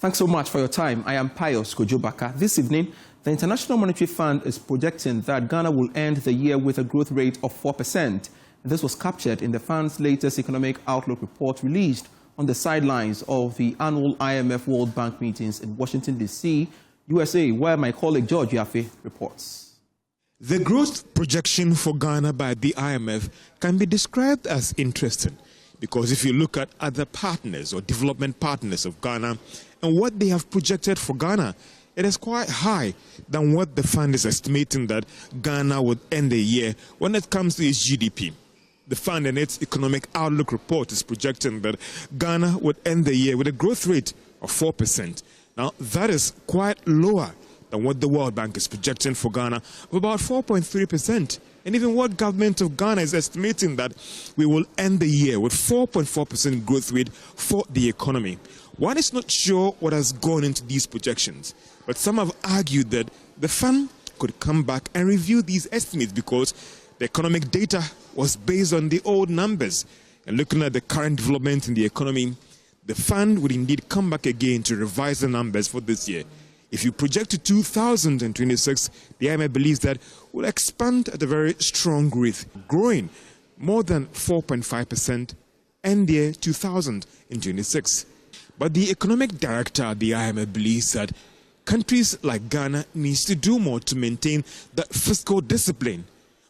Thanks so much for your time. I am Pius Kojobaka. This evening, the International Monetary Fund is projecting that Ghana will end the year with a growth rate of 4%. This was captured in the fund's latest economic outlook report released on the sidelines of the annual IMF World Bank meetings in Washington, D.C., USA, where my colleague JoyNews reports. The growth projection for Ghana by the IMF can be described as interesting because if you look at other partners or development partners of Ghana and what they have projected for Ghana, it is quite high than what the fund is estimating that Ghana would end the year when it comes to its GDP. The fund in its economic outlook report is projecting that Ghana would end the year with a growth rate of 4%. Now, that is quite lower than what the World Bank is projecting for Ghana of about 4.3%. And even what government of Ghana is estimating that we will end the year with 4.4% growth rate for the economy. One is not sure what has gone into these projections, but some have argued that the fund could come back and review these estimates because the economic data was based on the old numbers. And looking at the current development in the economy, the fund would indeed come back again to revise the numbers for this year. If you project to 2026, the IMF believes that will expand at a very strong rate, growing more than 4.5% end year 2026. But the economic director at the IMF believes that countries like Ghana needs to do more to maintain that fiscal discipline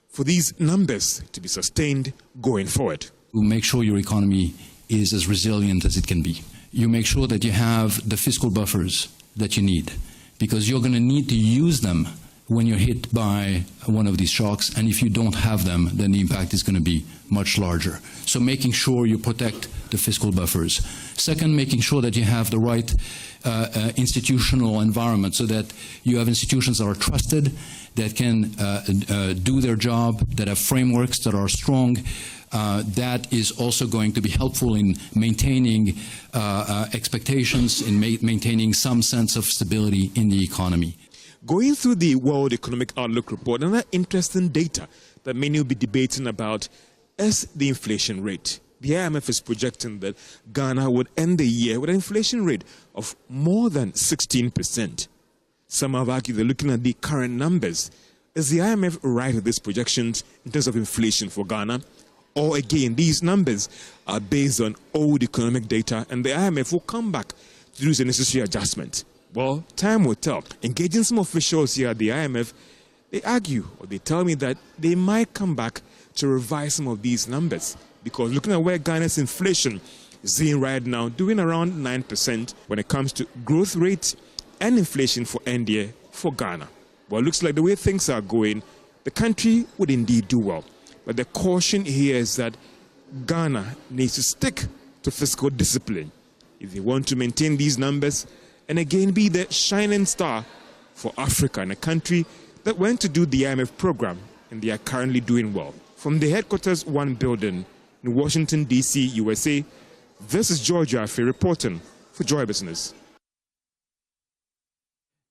for these numbers to be sustained going forward. You make sure your economy is as resilient as it can be. You make sure that you have the fiscal buffers that you need, because you're going to need to use them when you're hit by one of these shocks, and if you don't have them, then the impact is going to be much larger. So making sure you protect the fiscal buffers. Second, making sure that you have the right institutional environment so that you have institutions that are trusted, that can do their job, that have frameworks that are strong. That is also going to be helpful in maintaining expectations, in maintaining some sense of stability in the economy. Going through the World Economic Outlook report, another interesting data that many will be debating about is the inflation rate. The IMF is projecting that Ghana would end the year with an inflation rate of more than 16%. Some have argued that looking at the current numbers, is the IMF right with these projections in terms of inflation for Ghana? Or again, these numbers are based on old economic data and the IMF will come back to do the necessary adjustment. Well, time will tell. Engaging some officials here at the IMF, they argue or they tell me that they might come back to revise some of these numbers because looking at where Ghana's inflation is in right now, doing around 9% when it comes to growth rate and inflation for end year for Ghana. Well, it looks like the way things are going, the country would indeed do well. But the caution here is that Ghana needs to stick to fiscal discipline if they want to maintain these numbers and again be the shining star for Africa and a country that went to do the IMF program and they are currently doing well. From the Headquarters 1 building in Washington, D.C., USA, this is JoyNews reporting for Joy Business.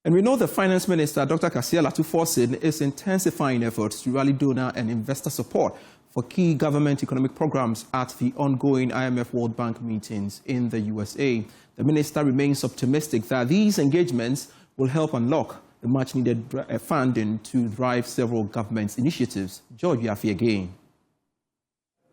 And we know the Finance Minister, Dr. Kasia Latu-Forson, is intensifying efforts to rally donor and investor support for key government economic programs at the ongoing IMF World Bank meetings in the USA. The minister remains optimistic that these engagements will help unlock the much-needed funding to drive several government initiatives. JoyNews again.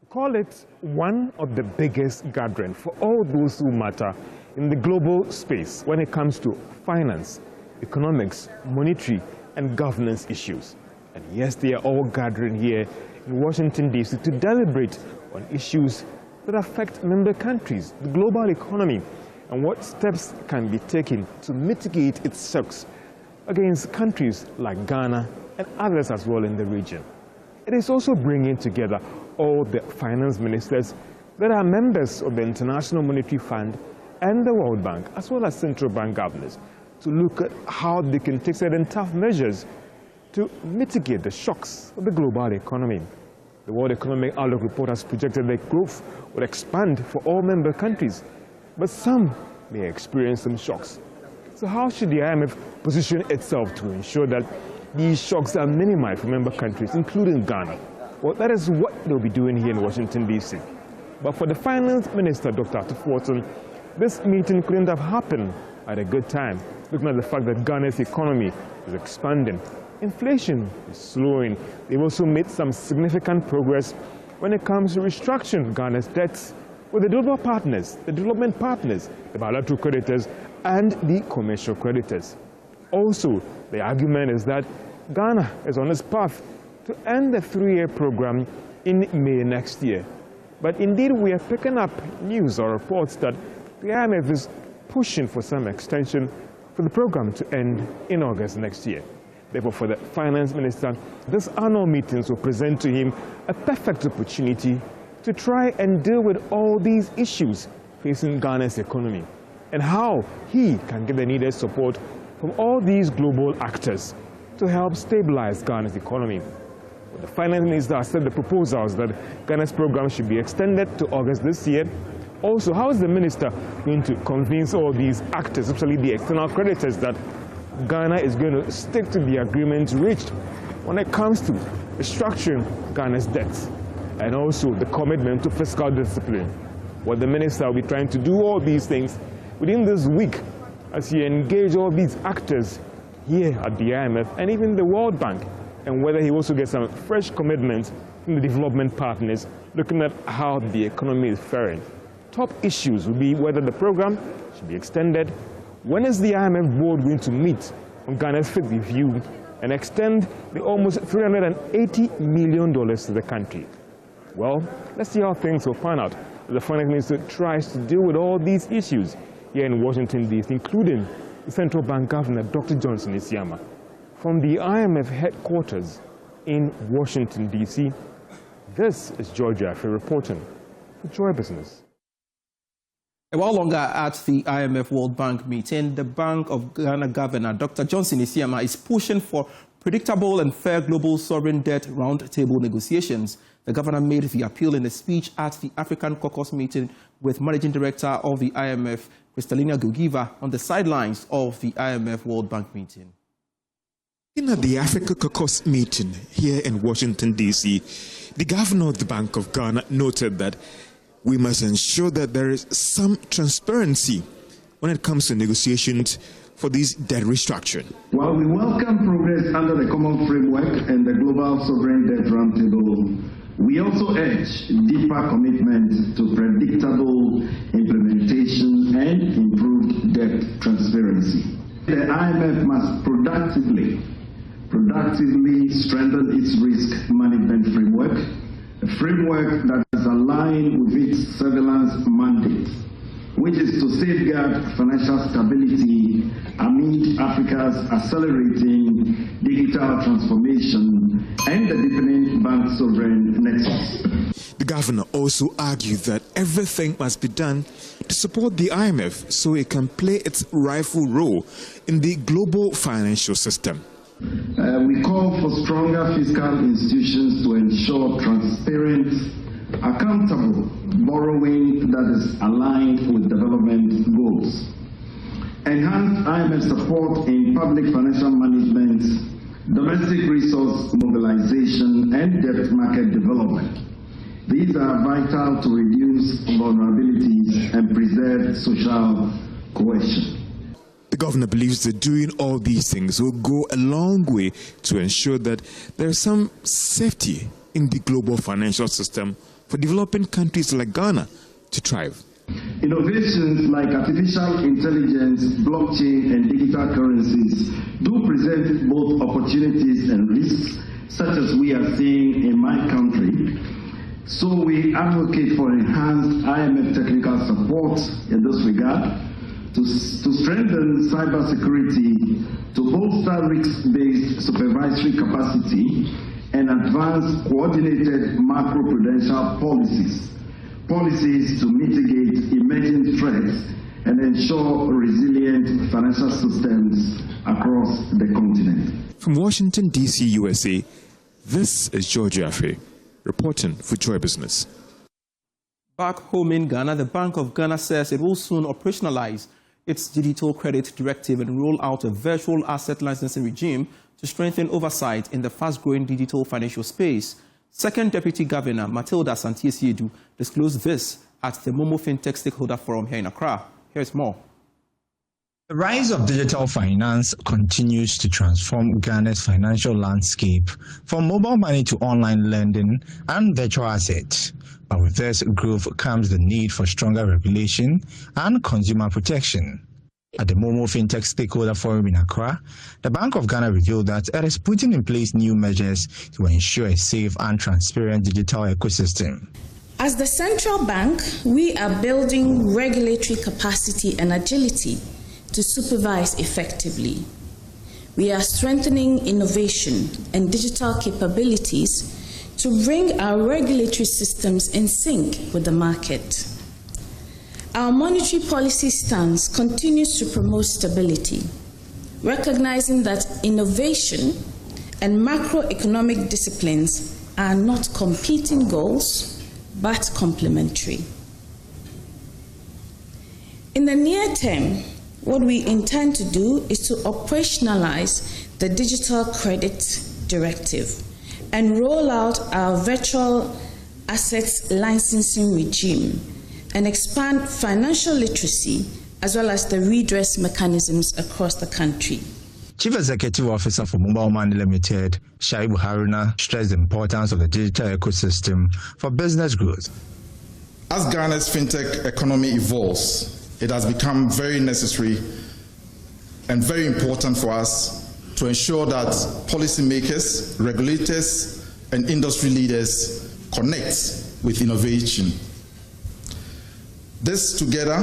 Call it one of the biggest gatherings for all those who matter in the global space when it comes to finance, economics, monetary, and governance issues. And yes, they are all gathering here in Washington, D.C. to deliberate on issues that affect member countries, the global economy, and what steps can be taken to mitigate its shocks against countries like Ghana and others as well in the region. It is also bringing together all the finance ministers that are members of the International Monetary Fund and the World Bank, as well as central bank governors, to look at how they can take certain tough measures to mitigate the shocks of the global economy. The World Economic Outlook report has projected that growth will expand for all member countries, but some may experience some shocks. So how should the IMF position itself to ensure that these shocks are minimized for member countries, including Ghana? Well, that is what they'll be doing here in Washington, D.C. But for the Finance Minister, Dr. Latu-Forson, this meeting couldn't have happened at a good time, looking at the fact that Ghana's economy is expanding. Inflation is slowing. They've also made some significant progress when it comes to restructuring Ghana's debts with the development partners, the bilateral creditors, and the commercial creditors. Also, the argument is that Ghana is on its path to end the 3-year program in May next year. But indeed, we are picking up news or reports that the IMF is pushing for some extension for the program to end in August next year. Therefore, for the finance minister, this annual meetings will present to him a perfect opportunity to try and deal with all these issues facing Ghana's economy and how he can get the needed support from all these global actors to help stabilize Ghana's economy. The finance minister has said the proposals that Ghana's program should be extended to August this year. Also, how is the minister going to convince all these actors, especially the external creditors, that Ghana is going to stick to the agreement reached when it comes to restructuring Ghana's debts and also the commitment to fiscal discipline? Well, the minister will be trying to do all these things within this week as he engages all these actors here at the IMF and even the World Bank, and whether he also gets some fresh commitments from the development partners looking at how the economy is faring. Top issues will be whether the program should be extended, when is the IMF board going to meet on Ghana's fifth review and extend the almost $380 million to the country. Well, let's see how things will pan out as the finance minister tries to deal with all these issues here in Washington, D.C., including the central bank governor, Dr. Johnson Isiama. From the IMF headquarters in Washington, D.C., this is Georgia Affe reporting for Joy Business. A while longer at the IMF World Bank meeting, the Bank of Ghana Governor, Dr. Johnson Isiama, is pushing for predictable and fair global sovereign debt roundtable negotiations. The governor made the appeal in a speech at the African Caucus meeting with Managing Director of the IMF, Kristalina Georgieva, on the sidelines of the IMF World Bank meeting. At the Africa Caucus meeting here in Washington, D.C., the governor of the Bank of Ghana noted that we must ensure that there is some transparency when it comes to negotiations for this debt restructuring. While we welcome progress under the Common Framework and the Global Sovereign Debt Roundtable, we also urge deeper commitment to predictable implementation and improved debt transparency. The IMF must productively strengthen its risk management framework, a framework that is aligned with its surveillance mandate, which is to safeguard financial stability amid Africa's accelerating digital transformation and the deepening bank sovereign nexus. The governor also argued that everything must be done to support the IMF so it can play its rightful role in the global financial system. We call for stronger fiscal institutions to ensure transparent, accountable borrowing that is aligned with development goals. Enhanced IMF support in public financial management, domestic resource mobilization, and debt market development. These are vital to reduce vulnerabilities and preserve social cohesion. The governor believes that doing all these things will go a long way to ensure that there is some safety in the global financial system for developing countries like Ghana to thrive. Innovations like artificial intelligence, blockchain, and digital currencies do present both opportunities and risks, such as we are seeing in my country. So we advocate for enhanced IMF technical support in this regard, to strengthen cybersecurity, to bolster risk-based supervisory capacity, and advance coordinated macroprudential policies to mitigate emerging threats and ensure resilient financial systems across the continent. From Washington, D.C., USA, this is Georgia Affe, reporting for Joy Business. Back home in Ghana, the Bank of Ghana says it will soon operationalize its digital credit directive and roll out a virtual asset licensing regime to strengthen oversight in the fast-growing digital financial space. Second Deputy Governor Matilda Santiesiedu disclosed this at the Momo FinTech Stakeholder Forum here in Accra. Here's more. The rise of digital finance continues to transform Ghana's financial landscape, from mobile money to online lending and virtual assets. But with this growth comes the need for stronger regulation and consumer protection. At the Momo FinTech Stakeholder Forum in Accra, the Bank of Ghana revealed that it is putting in place new measures to ensure a safe and transparent digital ecosystem. As the central bank, we are building regulatory capacity and agility to supervise effectively. We are strengthening innovation and digital capabilities to bring our regulatory systems in sync with the market. Our monetary policy stance continues to promote stability, recognizing that innovation and macroeconomic disciplines are not competing goals, but complementary. In the near term, what we intend to do is to operationalize the Digital Credit Directive and roll out our virtual assets licensing regime and expand financial literacy as well as the redress mechanisms across the country. Chief Executive Officer for Mobile Money Limited, Shaibu Haruna, stressed the importance of the digital ecosystem for business growth. As Ghana's fintech economy evolves, it has become very necessary and very important for us to ensure that policymakers, regulators, and industry leaders connect with innovation. This together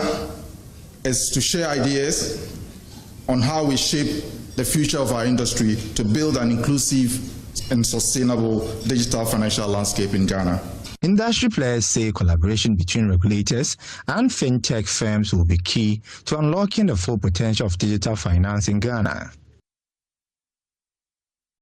is to share ideas on how we shape the future of our industry to build an inclusive and sustainable digital financial landscape in Ghana. Industry players say collaboration between regulators and fintech firms will be key to unlocking the full potential of digital finance in Ghana.